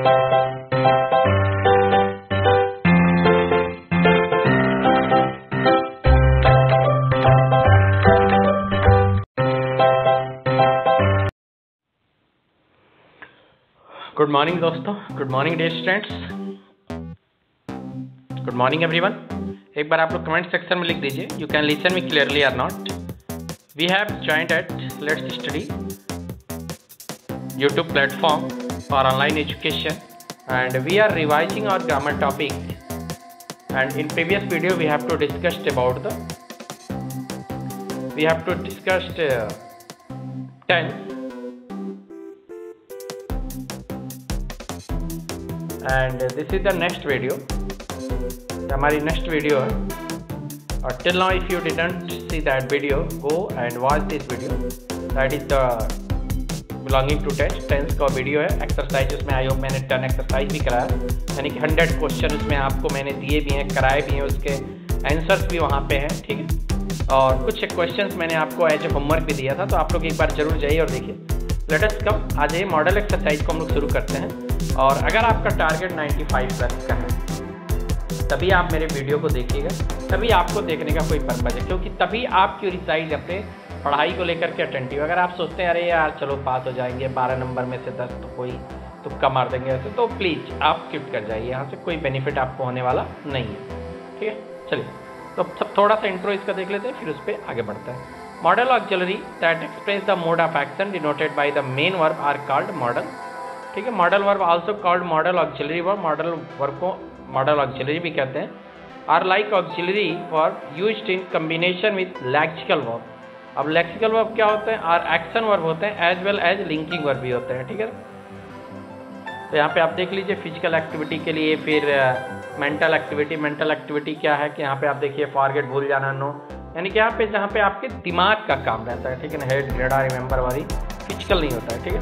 Good morning दोस्तों, good morning dear students, good morning everyone. एक बार आप लोग कमेंट सेक्शन में लिख दीजिए you can listen me clearly और not. We have joined at let's study YouTube platform for online education and we are revising our grammar topic and in previous video we have to discussed about tense and this is the next video, हमारी next video है। और till now if you didn't see that video, go and watch this video, that is the belonging to tense का video है। Exercise उसमें I hope मैंने 10 exercise भी कराया, यानी कि 100 क्वेश्चन उसमें आपको मैंने दिए भी हैं, कराए भी हैं, उसके आंसर्स भी वहाँ पे हैं, ठीक है। और कुछ क्वेश्चंस मैंने आपको एज ए होमवर्क भी दिया था, तो आप लोग एक बार जरूर जाइए और देखिए। लेट अस कम, आज ये मॉडल एक्सरसाइज को हम लोग शुरू करते हैं। और अगर आपका टारगेट 95 प्लस का है तभी आप मेरे वीडियो को देखिएगा, तभी आपको देखने का कोई पर्पज है, क्योंकि तभी आप क्यूरियसाइज अपने पढ़ाई को लेकर के अटेंटिव। अगर आप सोचते हैं अरे यार चलो पास हो जाएंगे 12 नंबर में से 10 तो कोई तुक्का मार देंगे ऐसे, तो प्लीज़ आप स्किप कर जाइए, यहाँ से कोई बेनिफिट आपको होने वाला नहीं है, ठीक है। चलिए तो सब थोड़ा सा इंट्रो इसका देख लेते हैं, फिर उस पर आगे बढ़ता है। Modal auxiliary that express the mode of action denoted by the main verb are called modal, ठीक है। Modal verb also called modal auxiliary verb, modal verb को मॉडल ऑक्सिलरी भी कहते हैं। Are like auxiliary verb used in combination with lexical verb. अब lexical verb क्या होते हैं? आर एक्शन वर्ब होते हैं as well as linking verb भी होते हैं, ठीक है। तो यहाँ पे आप देख लीजिए फिजिकल एक्टिविटी के लिए, फिर मेंटल एक्टिविटी। मेंटल एक्टिविटी क्या है कि यहाँ पे आप देखिए फॉरगेट, भूल जाना, नो, यानी कि यहाँ पे जहाँ पे आपके दिमाग का काम रहता है, ठीक है ना, हेड, रेडा, रिमेंबर वाली, फिजिकल नहीं होता है, ठीक है।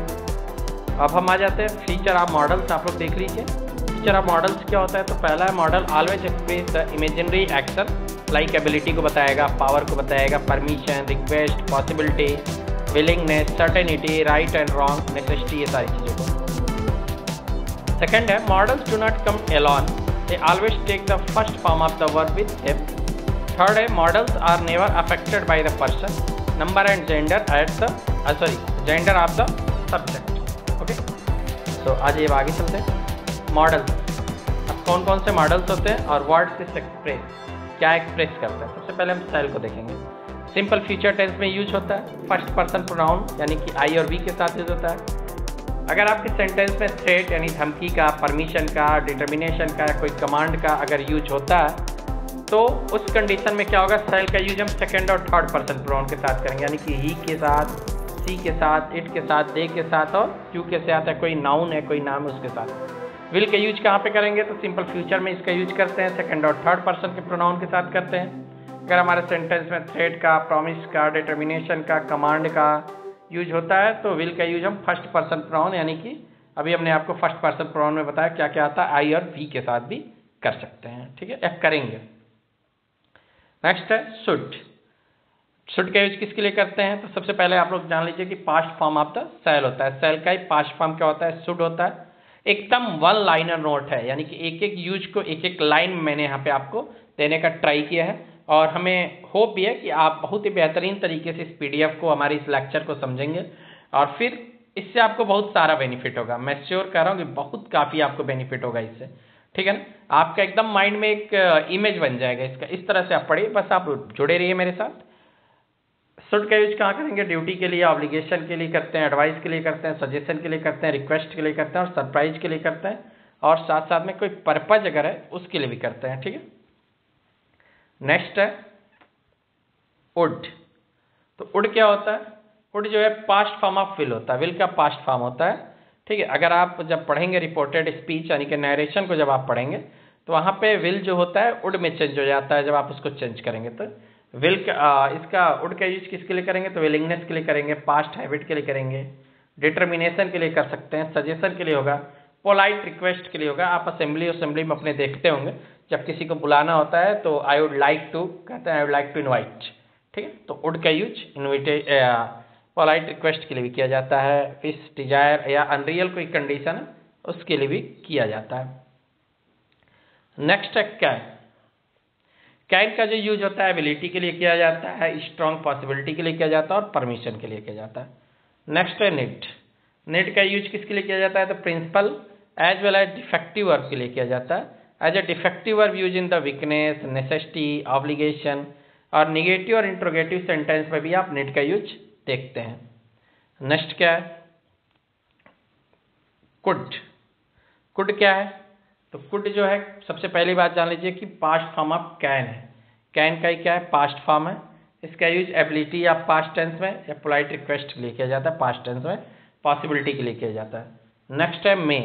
अब हम आ जाते हैं फीचर ऑफ मॉडल्स, आप लोग देख लीजिए फीचर ऑफ मॉडल्स क्या होता है। तो पहला है modal always express the imaginary action, like ability को बताएगा, पावर को बताएगा, permission, request, possibility, willingness, certainty, right and wrong, necessity, ये सारी चीज़ों को। सेकेंड है modals do not come alone, they always take the first form of the verb with him. Third है modals are never affected by the person, number and gender at the gender of the subject, okay. तो आज ये आगे चलते हैं। Models, अब कौन कौन से मॉडल्स होते हैं और वर्ड से एक्सप्रेस क्या एक्सप्रेस करते हैं। सबसे पहले हम स्टाइल को देखेंगे। सिंपल फ्यूचर टेंस में यूज होता है फर्स्ट पर्सन प्रोनाउन, यानी कि आई और वी के साथ यूज होता है। अगर आपके सेंटेंस में थ्रेट यानी धमकी का, परमिशन का, डिटर्मिनेशन का, कोई कमांड का अगर यूज होता है तो उस कंडीशन में क्या होगा, स्टाइल का यूज हम सेकेंड और थर्ड पर्सन प्रोनाउन के साथ करेंगे, यानी कि ही के साथ, सी के साथ, इट के साथ, दे के साथ और यू के साथ है, कोई नाउन है, कोई नाम है उसके साथ। विल के यूज कहाँ पे करेंगे? तो सिंपल फ्यूचर में इसका यूज करते हैं, सेकंड और थर्ड पर्सन के प्रोनाउन के साथ करते हैं। अगर हमारे सेंटेंस में थ्रेट का, प्रॉमिस का, डिटर्मिनेशन का, कमांड का यूज होता है तो विल का यूज हम फर्स्ट पर्सन प्रोनाउन, यानी कि अभी हमने आपको फर्स्ट पर्सन प्रोनाउन में बताया क्या क्या आता है, आई और वी के साथ भी कर सकते हैं, ठीक है, या करेंगे। नेक्स्ट है शुड। शुड का यूज किसके लिए करते हैं? तो सबसे पहले आप लोग जान लीजिए कि past form of the sell होता है, सेल का ही पास्ट फॉर्म क्या होता है, शुड होता है। एकदम वन लाइनर नोट है, यानी कि एक एक यूज को एक एक लाइन मैंने यहाँ पे आपको देने का ट्राई किया है, और हमें होप भी है कि आप बहुत ही बेहतरीन तरीके से इस पीडीएफ को, हमारी इस लेक्चर को समझेंगे और फिर इससे आपको बहुत सारा बेनिफिट होगा। मैं श्योर कर रहा हूँ कि बहुत काफ़ी आपको बेनिफिट होगा इससे, ठीक है ना। आपका एकदम माइंड में एक इमेज बन जाएगा इसका, इस तरह से आप पढ़िए, बस आप जुड़े रहिए मेरे साथ। शुड का यूज कहाँ करेंगे? ड्यूटी के लिए, ऑब्लिगेशन के लिए करते हैं, एडवाइस के लिए करते हैं, सजेशन के लिए करते हैं, रिक्वेस्ट के लिए करते हैं और सरप्राइज के लिए करते हैं, और साथ साथ में कोई पर्पज अगर है उसके लिए भी करते हैं, ठीक है। नेक्स्ट है वुड। तो वुड क्या होता है? वुड जो है पास्ट फॉर्म ऑफ विल होता है, विल का पास्ट फॉर्म होता है, ठीक है। अगर आप जब पढ़ेंगे रिपोर्टेड स्पीच यानी कि नरेशन को जब आप पढ़ेंगे तो वहाँ पे विल जो होता है वुड में चेंज हो जाता है, जब आप उसको चेंज करेंगे तो विल का इसका वुड का यूज किसके लिए करेंगे? तो विलिंगनेस के लिए करेंगे, पास्ट हैबिट के लिए करेंगे, डिटर्मिनेशन के लिए कर सकते हैं, सजेशन के लिए होगा, पोलाइट रिक्वेस्ट के लिए होगा। आप असेंबली में अपने देखते होंगे जब किसी को बुलाना होता है तो आई वुड लाइक टू कहते हैं, I would like to invite, ठीक है। तो वुड का यूज पोलाइट रिक्वेस्ट के लिए भी किया जाता है। विश, डिजायर या अनरियल कोई कंडीशन है उसके लिए भी किया जाता है। नेक्स्ट है कैन। कैन का जो यूज होता है एबिलिटी के लिए किया जाता है, स्ट्रॉन्ग पॉसिबिलिटी के लिए किया जाता है और परमिशन के लिए किया जाता है। नेक्स्ट है नीड। नीड का यूज किसके लिए किया जाता है? तो principal as well as defective verb के लिए किया जाता है। As a defective verb use in the weakness, necessity, obligation और निगेटिव और इंट्रोगेटिव सेंटेंस में भी आप नीड का यूज देखते हैं। नेक्स्ट क्या है? कुड। कुड क्या है? तो कुड जो है, सबसे पहली बात जान लीजिए कि पास्ट फॉर्म ऑफ कैन है। कैन का ही क्या है? पास्ट फॉर्म है। इसका यूज एबिलिटी या पास्ट टेंस में या पोलाइट रिक्वेस्ट के लिए किया जाता है, पास्ट टेंस में पॉसिबिलिटी के लिए किया जाता है। नेक्स्ट है मे।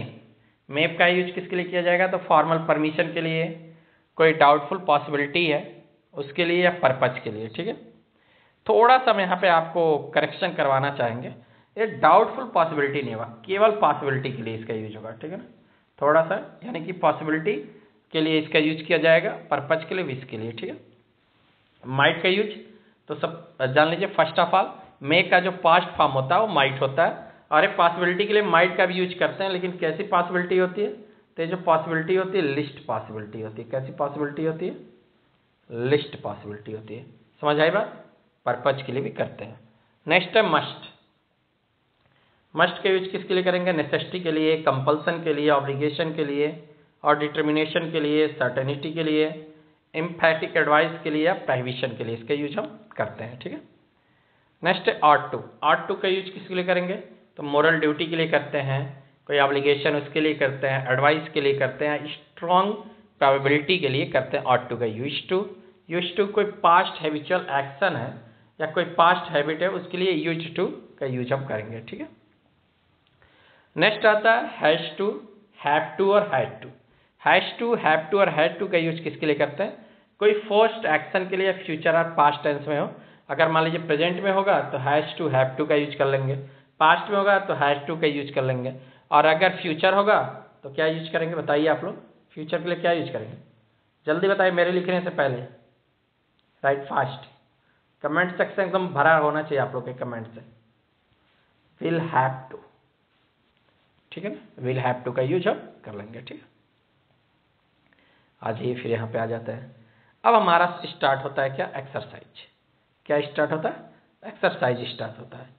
मे का यूज किसके लिए किया जाएगा? तो फॉर्मल परमिशन के लिए, कोई डाउटफुल पॉसिबिलिटी है उसके लिए या पर्पज के लिए। ठीक है, थोड़ा सा मैं यहाँ पे आपको करेक्शन करवाना चाहेंगे, ये डाउटफुल पॉसिबिलिटी नहीं होगा, केवल पॉसिबिलिटी के लिए इसका यूज होगा। ठीक है ना, थोड़ा सा, यानी कि पॉसिबिलिटी के लिए इसका यूज किया जाएगा, पर्पज के लिए, विश के लिए। ठीक है, माइट का यूज तो सब जान लीजिए। फर्स्ट ऑफ ऑल मे का जो पास्ट फॉर्म होता है वो माइट होता है, और एक पॉसिबिलिटी के लिए माइट का भी यूज करते हैं, लेकिन कैसी पॉसिबिलिटी होती है? तो ये जो पॉसिबिलिटी होती है लिस्ट पॉसिबिलिटी होती है। कैसी पॉसिबिलिटी होती है? लिस्ट पॉसिबिलिटी होती है। समझ आई बात? पर्पज के लिए भी करते हैं। नेक्स्ट है मस्ट। मस्ट का यूज किसके लिए करेंगे? नेसेसिटी के लिए, कंपल्सन के लिए, ऑब्लिगेशन के लिए और डिटर्मिनेशन के लिए, सर्टेनिटी के लिए, एम्फैटिक एडवाइस के लिए या प्रोहिबिशन के लिए इसका यूज हम करते हैं। ठीक है, नेक्स्ट है ऑट टू। ऑट टू का यूज किसके लिए करेंगे? तो मोरल ड्यूटी के लिए करते हैं, कोई ऑब्लिगेशन उसके लिए करते हैं, एडवाइस के लिए करते हैं, स्ट्रॉन्ग प्रोबेबिलिटी के लिए करते हैं ऑट टू का यूज टू। यूज टू कोई पास्ट हैबिचुअल एक्शन है या कोई पास्ट हैबिट है, उसके लिए यूज टू का यूज हम करेंगे। ठीक है, नेक्स्ट आता है हैज टू, हैव टू और had to. Has to, have to और हैड टू का यूज किसके लिए करते हैं? कोई फोर्स्ड एक्शन के लिए, फ्यूचर और पास्ट टेंस में हो। अगर मान लीजिए प्रेजेंट में होगा तो हैज टू, हैव टू का यूज कर लेंगे, पास्ट में होगा तो हैज टू का यूज कर लेंगे, और अगर फ्यूचर होगा तो क्या यूज करेंगे? बताइए आप लोग, फ्यूचर के लिए क्या यूज करेंगे? जल्दी बताइए मेरे लिखने से पहले, राइट फास्ट। कमेंट सेक्शन एकदम भरा होना चाहिए आप लोग के कमेंट से। विल हैव टू, ठीक है ना, विल हैव टू का यूज हम कर लेंगे। ठीक है, आ जाइए फिर यहाँ पे आ जाते हैं। अब हमारा स्टार्ट होता है क्या? एक्सरसाइज। क्या स्टार्ट होता है? एक्सरसाइज स्टार्ट होता है।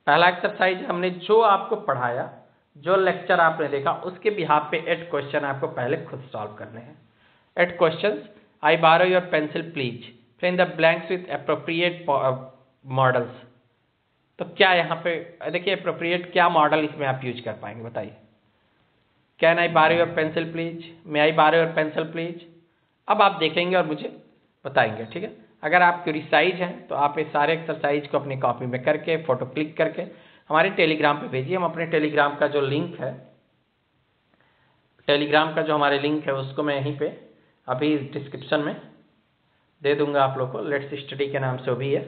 पहला एक्सरसाइज, हमने जो आपको पढ़ाया, जो लेक्चर आपने देखा, उसके बिहाफ पे 8 क्वेश्चन आपको पहले खुद सॉल्व करने हैं। 8 question. I borrow your pencil please, fill in the blanks with appropriate modals. तो क्या यहाँ पे देखिए, एप्रोप्रिएट क्या मॉडल इसमें आप यूज कर पाएंगे? बताइए। Can I borrow your pencil please, may I borrow your pencil please. अब आप देखेंगे और मुझे बताएंगे। ठीक है, अगर आप क्यूरिसाइज हैं तो आप ये सारे एक्सरसाइज को अपनी कॉपी में करके, फोटो क्लिक करके हमारे टेलीग्राम पे भेजिए। हम अपने टेलीग्राम का जो लिंक है, टेलीग्राम का जो हमारे लिंक है उसको मैं यहीं पे अभी डिस्क्रिप्शन में दे दूंगा आप लोग को। लेट्स स्टडी के नाम से वो भी है,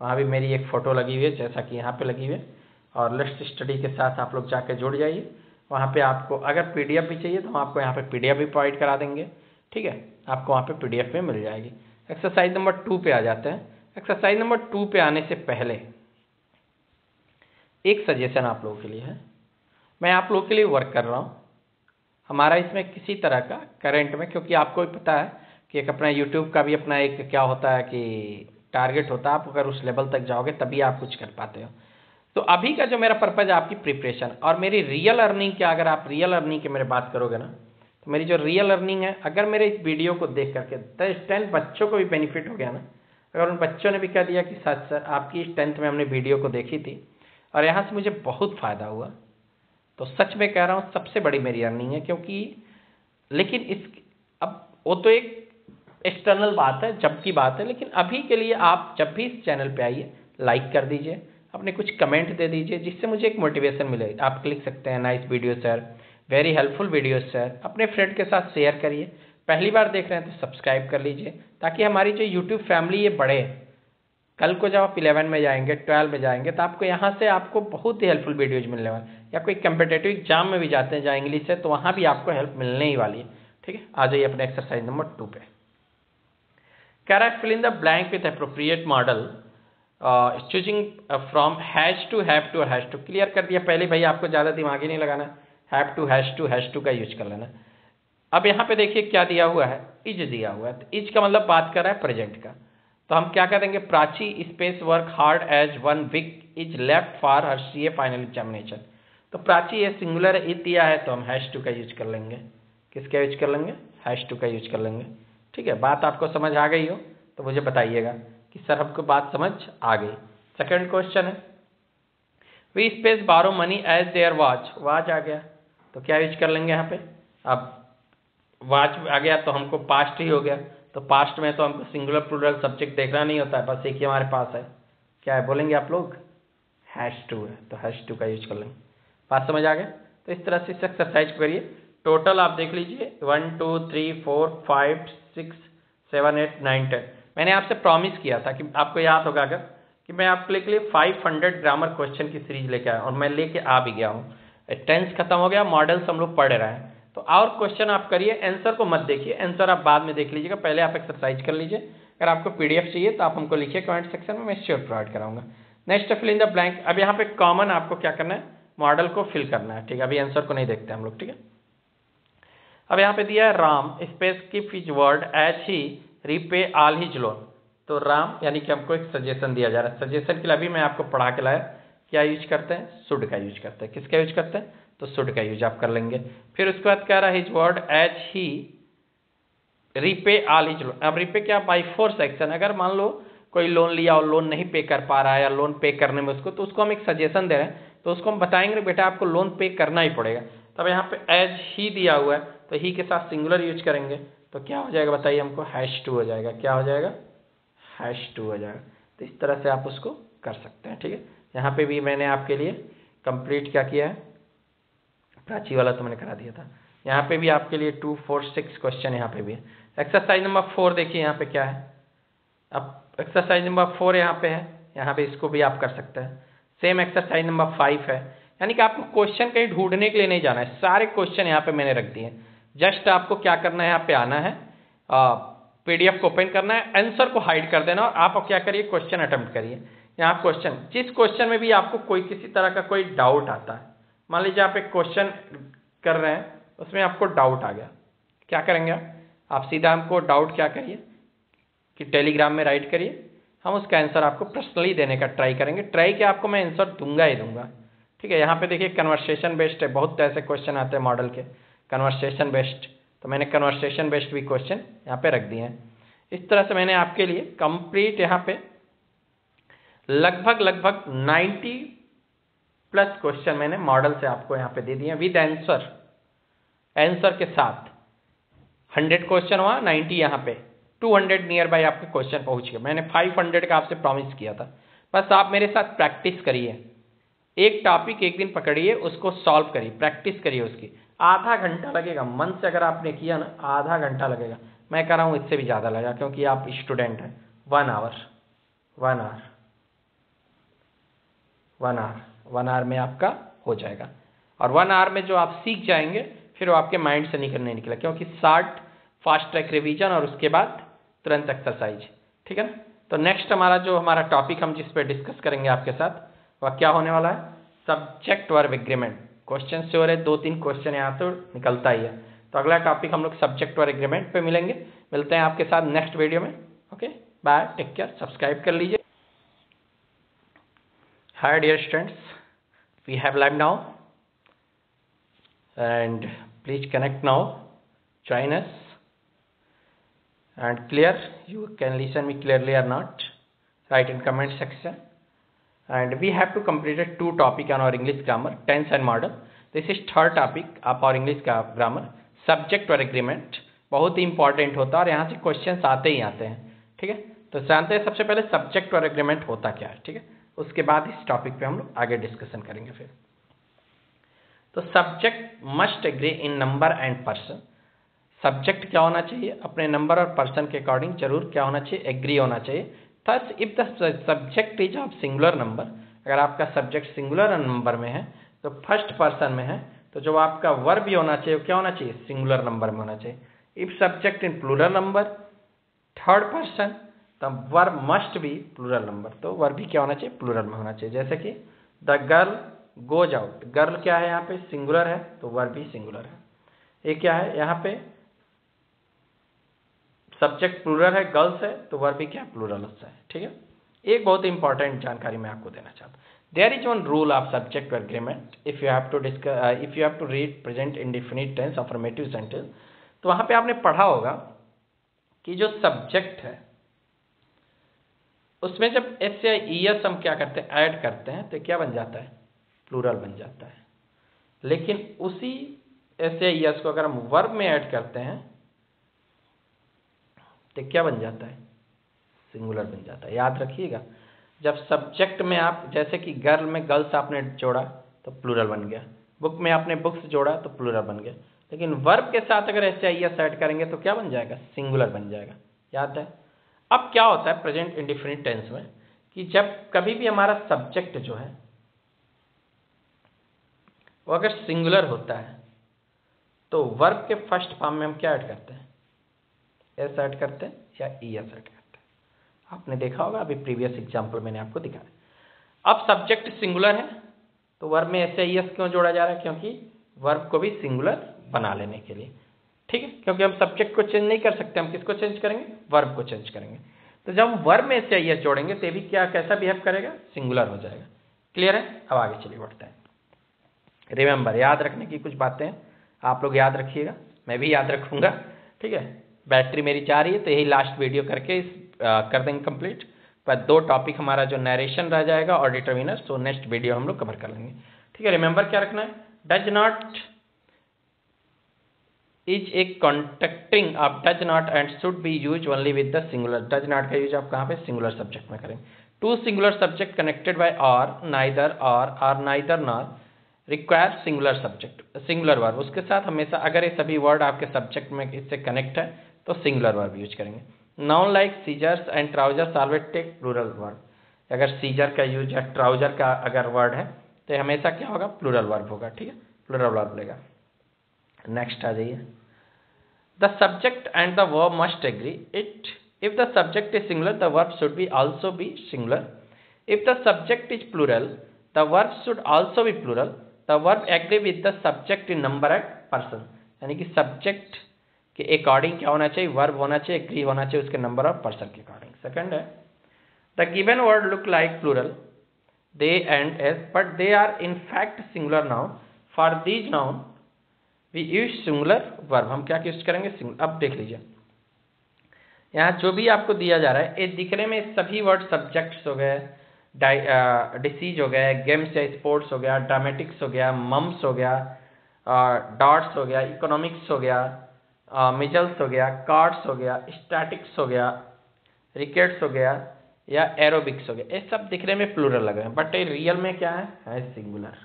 वहाँ भी मेरी एक फ़ोटो लगी हुई है जैसा कि यहाँ पे लगी हुई है, और लेट्स स्टडी के साथ आप लोग जाके जुड़ जाइए। वहाँ पे आपको अगर PDF भी चाहिए तो हम आपको यहाँ पे PDF भी प्रोवाइड करा देंगे। ठीक है, आपको वहाँ पे PDF में मिल जाएगी। एक्सरसाइज नंबर 2 पे आ जाते हैं। एक्सरसाइज नंबर 2 पे आने से पहले एक सजेशन आप लोगों के लिए है। मैं आप लोगों के लिए वर्क कर रहा हूँ, हमारा इसमें किसी तरह का करंट में, क्योंकि आपको भी पता है कि एक अपना यूट्यूब का भी अपना एक क्या होता है कि टारगेट होता है, आप अगर उस लेवल तक जाओगे तभी आप कुछ कर पाते हो। तो अभी का जो मेरा पर्पज़ है आपकी प्रिपरेशन और मेरी रियल अर्निंग क्या, अगर आप रियल अर्निंग की मेरे बात करोगे ना, तो मेरी जो रियल अर्निंग है, अगर मेरे इस वीडियो को देख करके 10 बच्चों को भी बेनिफिट हो गया ना, अगर उन बच्चों ने भी कह दिया कि सर आपकी 10th में हमने वीडियो को देखी थी और यहाँ से मुझे बहुत फ़ायदा हुआ, तो सच में कह रहा हूँ सबसे बड़ी मेरी अर्निंग है। क्योंकि लेकिन इस अब वो तो एक एक्सटर्नल बात है, जब की बात है, लेकिन अभी के लिए आप जब भी इस चैनल पे आइए लाइक कर दीजिए, अपने कुछ कमेंट दे दीजिए, जिससे मुझे एक मोटिवेशन मिले। आप लिख सकते हैं nice video sir, very helpful video sir. अपने फ्रेंड के साथ शेयर करिए। पहली बार देख रहे हैं तो सब्सक्राइब कर लीजिए, ताकि हमारी जो यूट्यूब फैमिली ये बढ़े। कल को जब आप 11 में जाएंगे, 12 में जाएंगे, तो आपको यहाँ से आपको बहुत ही हेल्पफुल वीडियोज मिलने वाले, या कोई कम्पिटेटिव एग्जाम में भी जाते हैं जहाँ इंग्लिश है, तो वहाँ भी आपको हेल्प मिलने ही वाली है। ठीक है, आ जाइए अपने एक्सरसाइज नंबर 2 पे। कह रहा है fill in the blank with appropriate modal choosing from has to, have to और हैज टू। क्लियर कर दिया पहले भाई, आपको ज़्यादा दिमाग ही नहीं लगाना। हैश टू का यूज कर लेना। अब यहाँ पे देखिए क्या दिया हुआ है, इज दिया हुआ है, तो इज का मतलब बात कर रहा है प्रेजेंट का। तो हम क्या करेंगे, Prachi space work hard as 1 week is left for her CA final examination. तो प्राची ये सिंगुलर इज दिया है तो हम हैश टू का यूज कर लेंगे। किसका यूज कर लेंगे, हैश टू का यूज कर लेंगे। ठीक है, बात आपको समझ आ गई हो तो मुझे बताइएगा कि सर हमको बात समझ आ गई। सेकंड क्वेश्चन है, we space borrow money as their watch, watch आ गया तो क्या यूज कर लेंगे यहाँ पे। अब वॉच आ गया तो हमको पास्ट ही हो गया, तो पास्ट में तो हमको सिंगुलर प्लूरल सब्जेक्ट देखना नहीं होता है, बस एक ही हमारे पास है, क्या है बोलेंगे आप लोग, हैश टू है, तो हैश टू का यूज कर लेंगे। बात समझ आ गया। तो इस तरह से इस एक्सरसाइज को करिए। टोटल आप देख लीजिए 1 2 3 4 5 6 7 8 9 10। मैंने आपसे प्रॉमिस किया था कि आपको याद होगा अगर कि मैं आपके लिए 500 ग्रामर क्वेश्चन की सीरीज लेके आया और मैं लेके आ भी गया हूँ। टेंस खत्म हो गया, मॉडल्स हम लोग पढ़ रहे हैं, तो और क्वेश्चन आप करिए, आंसर को मत देखिए, आंसर आप बाद में देख लीजिएगा, पहले आप एक्सरसाइज कर लीजिए। अगर आपको पीडीएफ चाहिए तो आप हमको लिखिए कमेंट सेक्शन में, मैं श्योर प्रोवाइड कराऊंगा। Next fill in the blank. अब यहाँ पे कॉमन आपको क्या करना है, मॉडल को फिल करना है। ठीक है, अभी आंसर को नहीं देखते हम लोग। ठीक है, अब यहाँ पे दिया है Ram space keep his word as he repay all his loan. तो राम यानी कि हमको एक सजेशन दिया जा रहा है, सजेशन के लिए अभी मैं आपको पढ़ा के लाया, क्या यूज करते हैं, शुड का यूज करते हैं। किसका यूज करते हैं, तो शुड का यूज आप कर लेंगे। फिर उसके बाद कह रहा है his word as he repay all his loan. अब रीपे क्या, बाई फोर्स एक्शन। अगर मान लो कोई लोन लिया और लोन नहीं पे कर पा रहा है या लोन पे करने में उसको, तो उसको हम एक सजेशन दे रहे हैं, तो उसको हम बताएंगे बेटा आपको लोन पे करना ही पड़ेगा। तब यहाँ पे एज ही दिया हुआ है तो ही के साथ सिंगुलर यूज करेंगे, तो क्या हो जाएगा बताइए हमको, हैश टू हो जाएगा। क्या हो जाएगा, हैश टू हो जाएगा। तो इस तरह से आप उसको कर सकते हैं। ठीक है, यहाँ पे भी मैंने आपके लिए कंप्लीट क्या किया है, प्राची वाला तो मैंने करा दिया था। यहाँ पे भी आपके लिए 2 4 6 क्वेश्चन यहाँ पे भी है। एक्सरसाइज नंबर 4 देखिए यहाँ पे क्या है। अब एक्सरसाइज नंबर 4 यहाँ पे है, यहाँ पे इसको भी आप कर सकते हैं। सेम एक्सरसाइज नंबर 5 है, यानी कि आपको क्वेश्चन कहीं ढूंढने के लिए नहीं जाना है, सारे क्वेश्चन यहाँ पे मैंने रख दिए हैं। जस्ट आपको क्या करना है, यहाँ पे आना है, पीडीएफ को ओपन करना है, आंसर को हाइड कर देना और आप क्या करिए, क्वेश्चन अटेम्प्ट करिए। यहाँ क्वेश्चन, जिस क्वेश्चन में भी आपको कोई किसी तरह का कोई डाउट आता है, मान लीजिए आप एक क्वेश्चन कर रहे हैं उसमें आपको डाउट आ गया, क्या करेंगे आप सीधा हमको डाउट क्या करिए कि टेलीग्राम में राइट करिए, हम उसका आंसर आपको पर्सनली देने का ट्राई करेंगे। ट्राई के आपको मैं आंसर दूंगा ही दूंगा। ठीक है, यहाँ पे देखिए कन्वर्सेशन बेस्ड है, बहुत ऐसे क्वेश्चन आते हैं मॉडल के कन्वर्सेशन बेस्ड, तो मैंने कन्वर्सेशन बेस्ड भी क्वेश्चन यहाँ पे रख दिए हैं। इस तरह से मैंने आपके लिए कंप्लीट यहाँ पे लगभग 90 प्लस क्वेश्चन मैंने मॉडल से आपको यहाँ पे दे दिए विद आंसर, आंसर के साथ। 100 क्वेश्चन हुआ, 90 यहाँ पे 200 नियर बाय आपके क्वेश्चन पहुंच गए। मैंने 500 का आपसे प्रॉमिस किया था, बस आप मेरे साथ प्रैक्टिस करिए, एक टॉपिक एक दिन पकड़िए, उसको सॉल्व करिए, प्रैक्टिस करिए उसकी। आधा घंटा लगेगा, मन से अगर आपने किया ना आधा घंटा लगेगा, मैं कह रहा हूँ इससे भी ज़्यादा लगेगा क्योंकि आप स्टूडेंट हैं। 1 आवर में आपका हो जाएगा, और 1 आवर में जो आप सीख जाएंगे फिर वो आपके माइंड से नहीं निकला, क्योंकि शार्ट फास्ट ट्रैक रिवीजन और उसके बाद तुरंत एक्सरसाइज। ठीक है ना, तो नेक्स्ट हमारा टॉपिक हम जिस पे डिस्कस करेंगे आपके साथ वह क्या होने वाला है, सब्जेक्ट वर्ब एग्रीमेंट। क्वेश्चन से हो रहे 2-3 क्वेश्चन यहाँ तो निकलता ही है, तो अगला टॉपिक हम लोग सब्जेक्ट वर्ब एग्रीमेंट पे मिलते हैं आपके साथ नेक्स्ट वीडियो में। Okay bye, take care, subscribe कर लीजिए। Hi dear students, we have live now and please connect now, join us, and clear, you can listen me clearly or not, write in comment section. And we have to complete 2 topic on our English grammar, tense and model. This is 3rd topic of our English grammar, subject और agreement। बहुत ही important होता है और यहाँ से question आते ही आते हैं। ठीक है, तो जानते हैं सबसे पहले सब्जेक्ट और एग्रीमेंट होता क्या है। ठीक है, उसके बाद इस टॉपिक पे हम लोग आगे डिस्कशन करेंगे। फिर तो subject must agree in number and person. Subject क्या होना चाहिए, अपने नंबर और पर्सन के अकॉर्डिंग जरूर क्या होना चाहिए, एग्री होना चाहिए। Thus if the subject is of singular number, अगर आपका सब्जेक्ट सिंगुलर नंबर में है तो फर्स्ट पर्सन में है, तो जो आपका वर्ब भी होना चाहिए क्या होना चाहिए, सिंगुलर नंबर में होना चाहिए। If subject in plural number, third person, तब verb must be plural number, तो वर्ब भी क्या होना चाहिए, प्लूरल में होना चाहिए। जैसे कि the girl goes out. Girl क्या है यहाँ पे, सिंगुलर है तो वर्ब भी सिंगुलर है। ये क्या है यहाँ पे, सब्जेक्ट प्लूरल है, गर्ल्स है तो वर्ब भी क्या प्लूरल होता है। ठीक है, एक बहुत इंपॉर्टेंट जानकारी मैं आपको देना चाहता हूँ। There is one rule of subject agreement if you have to read present indefinite tense affirmative sentence. तो वहां पे आपने पढ़ा होगा कि जो सब्जेक्ट है उसमें जब एस या ईएस हम क्या करते हैं, ऐड करते हैं, तो क्या बन जाता है, प्लूरल बन जाता है। लेकिन उसी एस या ईएस को अगर हम वर्ब में ऐड करते हैं तो क्या बन जाता है, सिंगुलर बन जाता है। याद रखिएगा, जब सब्जेक्ट में आप, जैसे कि गर्ल में गर्ल्स आपने जोड़ा तो प्लूरल बन गया, बुक में आपने बुक्स जोड़ा तो प्लूरल बन गया, लेकिन वर्ब के साथ अगर एस या ईएस ऐड करेंगे तो क्या बन जाएगा, सिंगुलर बन जाएगा। याद है। अब क्या होता है प्रेजेंट इंडेफिनिट टेंस में कि जब कभी भी हमारा सब्जेक्ट जो है वो अगर सिंगुलर होता है तो वर्ब के फर्स्ट फॉर्म में हम क्या ऐड करते हैं, एस ऐड करते हैं या ईएस ऐड करते हैं। आपने देखा होगा, अभी प्रीवियस एग्जांपल मैंने आपको दिखाया। अब सब्जेक्ट सिंगुलर है तो वर्ब में एस या ईएस क्यों जोड़ा जा रहा है, क्योंकि वर्ब को भी सिंगुलर बना लेने के लिए। ठीक है, क्योंकि हम सब्जेक्ट को चेंज नहीं कर सकते, हम किसको चेंज करेंगे, वर्ब को चेंज करेंगे। तो जब हम वर्ब में एस या ईएस जोड़ेंगे तो भी क्या, कैसा बिहेव करेगा, सिंगुलर हो जाएगा। क्लियर है। अब आगे चलिए बढ़ते हैं। रिमेंबर, याद रखने की कुछ बातें आप लोग याद रखिएगा, मैं भी याद रखूंगा। ठीक है, बैटरी मेरी जा रही है तो यही लास्ट वीडियो करके कर देंगे कंप्लीट। पर 2 टॉपिक हमारा जो नरेशन रह जाएगा और डिटर्मिनर्स, तो नेक्स्ट वीडियो हम लोग कवर कर लेंगे। ठीक है, रिमेंबर क्या रखना है, does not is a contracting of does not and should be use only with the singular. Does not का यूज आप कहाँ पे, सिंगुलर सब्जेक्ट में करेंगे। Two singular subject connected by or neither or neither nor require singular subject, singular verb. उसके साथ हमेशा अगर ये सभी वर्ड आपके सब्जेक्ट में इससे कनेक्ट है तो सिंगुलर वर्ब यूज करेंगे। Noun like scissors and trousers always take plural verb. अगर सीजर का यूज है, ट्राउजर का अगर वर्ड है तो हमेशा क्या होगा, प्लूरल वर्ब होगा। ठीक है, प्लूरल वर्ब लेगा। नेक्स्ट आ जाइए, the subject and the verb must agree it. If the subject is singular the verb should be also be singular. If the subject is plural the verb should also be plural. The verb agree with the subject in number and person. यानी कि subject के according क्या होना चाहिए, verb होना चाहिए, agree होना चाहिए उसके नंबर और पर्सन के अकॉर्डिंग। सेकंड है, the given word look like plural they end s but they are in fact singular noun. For these noun we use singular verb. हम क्या यूज करेंगे, सिंगुलर। अब देख लीजिए, यहाँ जो भी आपको दिया जा रहा है ये दिखने में सभी वर्ड सब्जेक्ट्स हो गए, डिसीज हो गया, गेम्स या स्पोर्ट्स हो गया, ड्रामेटिक्स हो गया, मम्स हो गया, डॉट्स हो गया, इकोनॉमिक्स हो गया, मिजल्स हो गया, कार्ड्स हो गया, स्टैटिक्स हो गया, रिकेट्स हो गया या एरोबिक्स हो गया, ये सब दिखने में प्लूरल लगे हैं, बट ये रियल में क्या है सिंगुलर।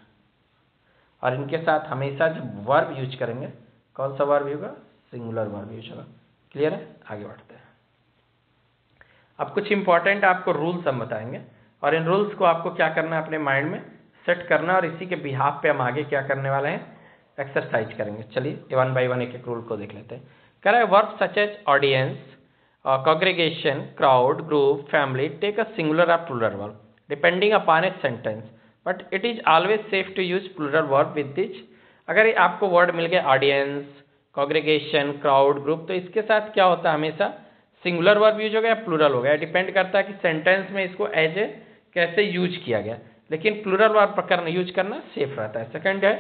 और इनके साथ हमेशा जब वर्ब यूज करेंगे, कौन सा वर्ब होगा, सिंगुलर वर्ब यूज होगा। क्लियर है, आगे बढ़ते हैं। अब कुछ इंपॉर्टेंट आपको रूल्स हम बताएंगे और इन रूल्स को आपको क्या करना है, अपने माइंड में सेट करना है और इसी के बिहाफ पे हम आगे क्या करने वाले हैं, एक्सरसाइज करेंगे। चलिए 1 बाय 1 एक रूल को देख लेते हैं। कह रहा है verb such as audience, congregation, crowd, group, family take a singular और plural verb depending upon a sentence, but it is always safe to use plural verb with this. अगर आपको वर्ड मिल गया ऑडियंस, कॉन्ग्रेगेशन, क्राउड, ग्रुप, तो इसके साथ क्या होता है, हमेशा सिंगुलर वर्ब यूज हो गया, प्लूरल हो गया। डिपेंड करता है कि सेंटेंस में इसको एज ए कैसे यूज किया गया, लेकिन प्लूरल वर्ब करना यूज करना सेफ रहता है। सेकंड है,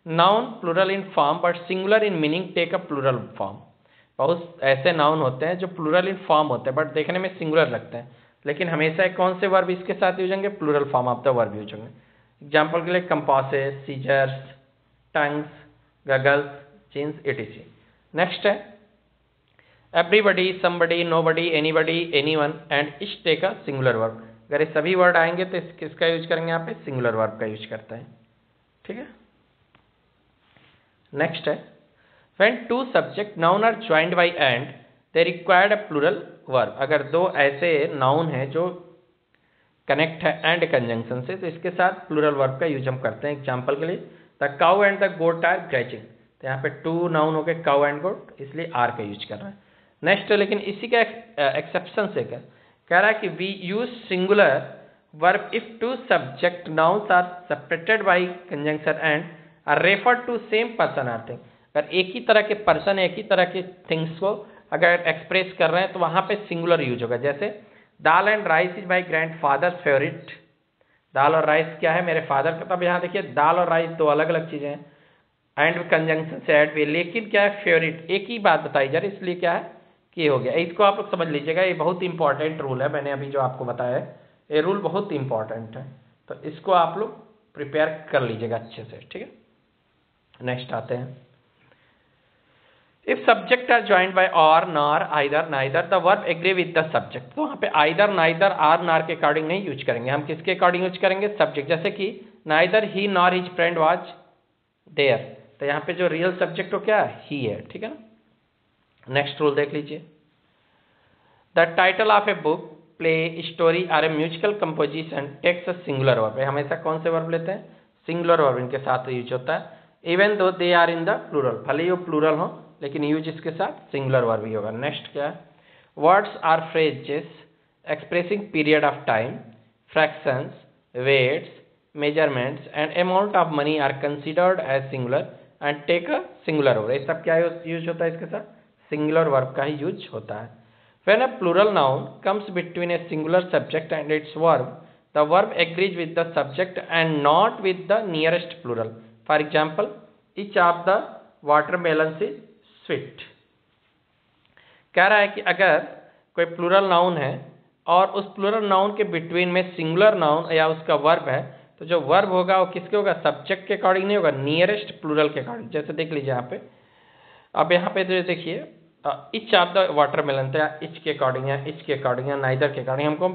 noun plural in form but singular in meaning take a plural form. बहुत ऐसे नाउन होते हैं जो प्लूरल इन फॉर्म होते हैं बट देखने में सिंगुलर लगते हैं, लेकिन हमेशा कौन से वर्ब इसके साथ यूज होंगे, plural form of the verb use होंगे। एग्जाम्पल के लिए compasses, scissors, tongs, goggles, jeans, etc। Next है everybody, somebody, nobody, anybody, anyone and each take a singular verb. अगर ये सभी वर्ड आएंगे तो किसका यूज करेंगे, यहाँ पे सिंगुलर वर्ब का यूज करता है। ठीक है, नेक्स्ट है when two subject noun are joined by and they required a plural verb. अगर दो ऐसे नाउन है जो कनेक्ट है एंड कंजंक्शन से, तो इसके साथ प्लूरल वर्ब का यूज हम करते हैं। एग्जाम्पल के लिए the cow and the goat are grazing, तो यहाँ पे टू नाउन हो गए काउ एंड गोट, इसलिए आर का यूज कर रहे हैं। नेक्स्ट, लेकिन इसी का एक्सेप्शन से कह रहा है कि we use singular verb if two subject nouns are separated by conjunction and are referred to same person or thing। अगर एक ही तरह के पर्सन एक ही तरह के थिंग्स को अगर एक्सप्रेस कर रहे हैं तो वहां पे सिंगुलर यूज होगा। जैसे dal and rice is my grandfather favourite. दाल और राइस क्या है, मेरे फादर का। तब यहाँ देखिए दाल और राइस दो अलग अलग चीजें हैं, एंड कंजंक्शन से ऐड भी, लेकिन क्या है फेवरेट एक ही बात बताई जा रही, इसलिए क्या है कि हो गया। इसको आप लोग समझ लीजिएगा, ये बहुत इंपॉर्टेंट रूल है, मैंने अभी जो आपको बताया है ये रूल बहुत इंपॉर्टेंट है, तो इसको आप लोग प्रिपेयर कर लीजिएगा अच्छे से, ठीक है। नेक्स्ट आते हैं, if subject are joined by और nor either neither the verb agree with the subject. तो वहां पे आइदर नाइदर आर नार के अकॉर्डिंग नहीं यूज करेंगे, हम किसके अकॉर्डिंग यूज करेंगे, सब्जेक्ट। जैसे कि neither he nor his friend was there, तो यहाँ पे जो रियल सब्जेक्ट हो क्या है, ही है, ठीक है ना। नेक्स्ट रूल देख लीजिए, the title of a book play story or a musical composition takes a singular verb. हमेशा कौन से वर्ब लेते हैं, सिंगुलर वर्ब इनके साथ यूज होता है। Even though they are in the plural, भले ही वो प्लूरल हो लेकिन यूज इसके साथ सिंगुलर वर्ब ही होगा। नेक्स्ट क्या है, words or phrases expressing period of time, fractions, weights, measurements and amount of money are considered as singular and take a singular verb. ये सब क्या यूज होता है इसके साथ, सिंगुलर वर्ब का ही यूज होता है। When a plural noun comes between a singular subject and its verb, the verb agrees with the subject and not with the nearest plural. For example, each of the watermelons is sweet. कह रहा है कि अगर कोई plural noun है और उस plural noun के बिटवीन में सिंगुलर नाउन या उसका वर्ब है, तो जो वर्ब होगा वो किसके होगा, सब्जेक्ट के अकॉर्डिंग नहीं होगा, नियरेस्ट प्लूरल के अकॉर्डिंग। जैसे देख लीजिए यहाँ पे, अब यहाँ पे जो देखिए इच ऑफ द वाटरमेलन, तो इच के अकॉर्डिंग या इच के अकॉर्डिंग या नाइदर के अकॉर्डिंग, हमको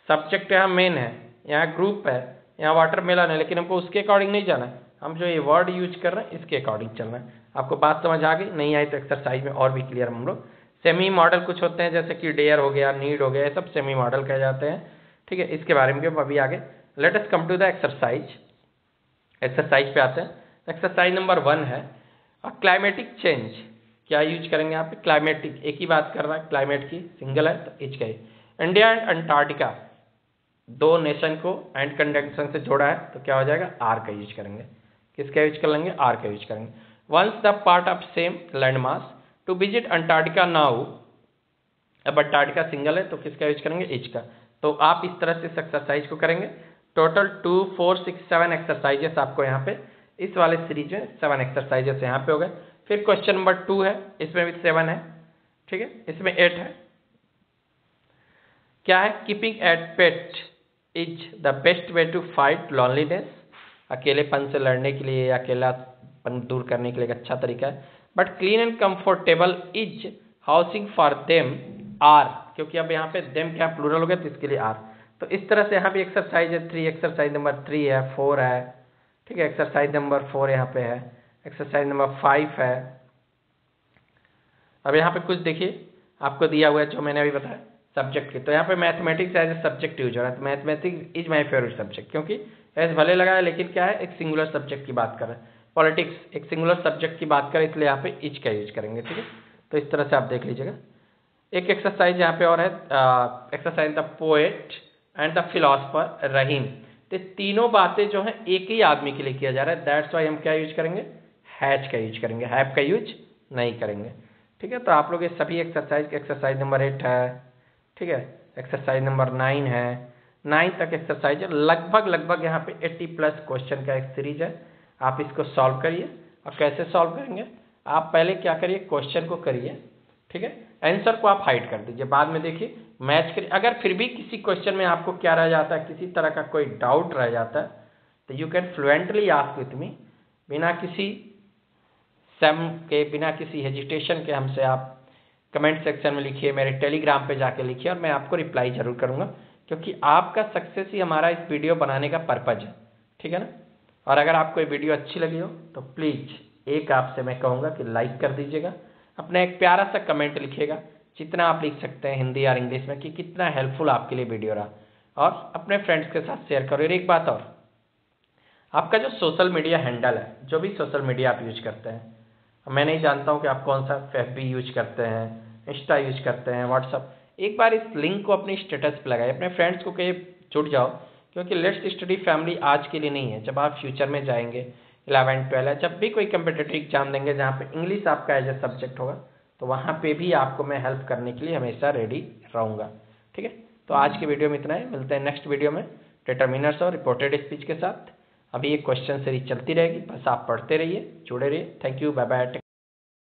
सब्जेक्ट यहाँ मेन है, यहाँ ग्रुप है, यहाँ वाटरमेलन है, लेकिन हमको उसके अकॉर्डिंग नहीं जाना है, हम जो ये वर्ड यूज कर रहे हैं इसके अकॉर्डिंग चलना है। आपको बात समझ आ गई, नहीं आई तो एक्सरसाइज में और भी क्लियर हम लोग। सेमी मॉडल कुछ होते हैं जैसे कि डेयर हो गया, नीड हो गया, ये सब सेमी मॉडल कहे जाते हैं, ठीक है। इसके बारे में अभी आगे, let us come to the exercise. Exercise पे आते हैं। एक्सरसाइज नंबर 1 है क्लाइमेटिक चेंज। क्या यूज करेंगे यहाँ पे, क्लाइमेटिक, एक ही बात कर रहा है, क्लाइमेट की सिंगल है तो इच का ही। इंडिया एंड अंटार्कटिका दो नेशन को एंड कंजंक्शन से जोड़ा है तो क्या हो जाएगा, आर का यूज करेंगे। किसका यूज कर लेंगे, आर का यूज करेंगे। Once the part of same land mass to visit Antarctica now, अब अंटार्कटिका सिंगल है तो किसका यूज करेंगे, इच का। तो आप इस तरह से इस एक्सरसाइज को करेंगे। टोटल 2, 4, 6, 7 एक्सरसाइजेस आपको यहाँ पे इस वाले सीरीज में 7 एक्सरसाइजेस यहाँ पे हो गए। फिर क्वेश्चन नंबर 2 है, इसमें भी 7 है, ठीक है, इसमें 8 है। क्या है, keeping at pet is the best way to fight loneliness. अकेलेपन से लड़ने के लिए, अकेलापन दूर करने के लिए एक अच्छा तरीका है। But clean and comfortable is housing for them are, क्योंकि अब यहाँ पे देम क्या प्लूरल हो गया तो इसके लिए आर। तो इस तरह से यहाँ भी एक्सरसाइज है 3, एक्सरसाइज नंबर 3 है, 4 है, ठीक है, एक्सरसाइज नंबर 4 यहाँ पे है, एक्सरसाइज नंबर 5 है। अब यहाँ पे कुछ देखिए आपको दिया हुआ है जो मैंने अभी बताया सब्जेक्ट के, तो यहाँ पे mathematics as a subject use हो रहा है। तो mathematics is my favourite subject, क्योंकि एज भले लगा है लेकिन क्या है, एक सिंगुलर सब्जेक्ट की बात कर रहे हैं। पॉलिटिक्स एक सिंगुलर सब्जेक्ट की बात करें, इसलिए यहाँ पे इज का यूज करेंगे, ठीक है। तो इस तरह से आप देख लीजिएगा। एक एक्सरसाइज यहाँ पे और है, exercise the poet and the philosopher Rahim. तो तीनों बातें जो हैं एक ही आदमी के लिए किया जा रहा है, दैट्स वाई हम क्या यूज करेंगे, हैज का यूज करेंगे, हैव का यूज नहीं करेंगे, ठीक है। तो आप लोग ये सभी एक्सरसाइज नंबर 8 है, ठीक है, एक्सरसाइज नंबर 9 है, 9 तक एक्सरसाइज है। लगभग यहाँ पे 80+ क्वेश्चन का एक सीरीज है। आप इसको सॉल्व करिए। और कैसे सॉल्व करेंगे, आप पहले क्या करिए, क्वेश्चन को करिए, ठीक है, आंसर को आप हाइड कर दीजिए, बाद में देखिए मैच करिए। अगर फिर भी किसी क्वेश्चन में आपको क्या रह जाता है, किसी तरह का कोई डाउट रह जाता है, तो you can fluently ask with me, बिना किसी सम के, बिना किसी हेजिटेशन के हमसे आप कमेंट सेक्शन में लिखिए, मेरे टेलीग्राम पे जाके लिखिए, और मैं आपको रिप्लाई जरूर करूंगा, क्योंकि आपका सक्सेस ही हमारा इस वीडियो बनाने का पर्पज है, ठीक है ना। और अगर आपको ये वीडियो अच्छी लगी हो तो प्लीज़ एक आपसे मैं कहूँगा कि लाइक कर दीजिएगा, अपना एक प्यारा सा कमेंट लिखिएगा, जितना आप लिख सकते हैं हिंदी और इंग्लिश में, कि कितना हेल्पफुल आपके लिए वीडियो रहा, और अपने फ्रेंड्स के साथ शेयर करो। और एक बात और, आपका जो सोशल मीडिया हैंडल है, जो भी सोशल मीडिया आप यूज करते हैं, मैं नहीं जानता हूँ कि आप कौन सा FB यूज करते हैं, इंस्टा यूज करते हैं, व्हाट्सअप, एक बार इस लिंक को अपनी स्टेटस पे लगाइए, अपने फ्रेंड्स को कहिए जुड़ जाओ, क्योंकि लेट्स स्टडी फैमिली आज के लिए नहीं है। जब आप फ्यूचर में जाएंगे 11 12, जब भी कोई कम्पिटिटिव एग्जाम देंगे जहाँ पे इंग्लिश आपका एज ए सब्जेक्ट होगा, तो वहाँ पे भी आपको मैं हेल्प करने के लिए हमेशा रेडी रहूँगा। ठीक है, तो आज की वीडियो में इतना है। मिलते हैं नेक्स्ट वीडियो में डिटर्मिनर्स और रिपोर्टेड स्पीच के साथ। अभी ये क्वेश्चन सीरीज चलती रहेगी, बस आप पढ़ते रहिए, जुड़े रहिए। Thank you, bye bye.